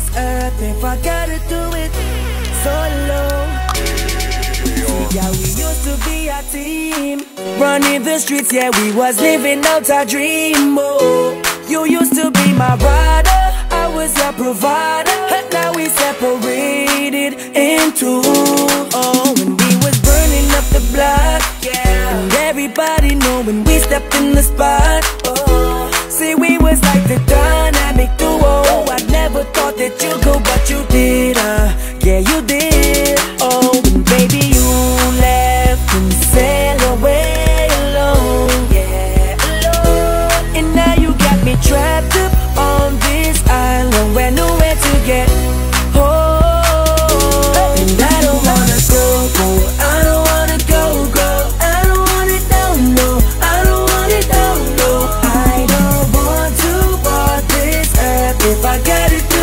this earth if I gotta do it solo. Yeah, we used to be a team, running the streets, yeah, we was living out our dream. Oh, you used to be my rider, I was your provider, and now we separated in two. Oh, when we was burning up the block, yeah, and everybody know when we stepped in the spot. Oh, see, we was like the dynamic duo. I never thought that you'd go, but you did, yeah, you did. Oh, and baby, you left and sailed away alone, yeah, alone. And now you got me trapped up on this island where nowhere to get home. And I don't wanna go, go, I don't wanna go, go, I don't want it, no, no, I don't want it, no, no. I don't want to walk this earth if I got it.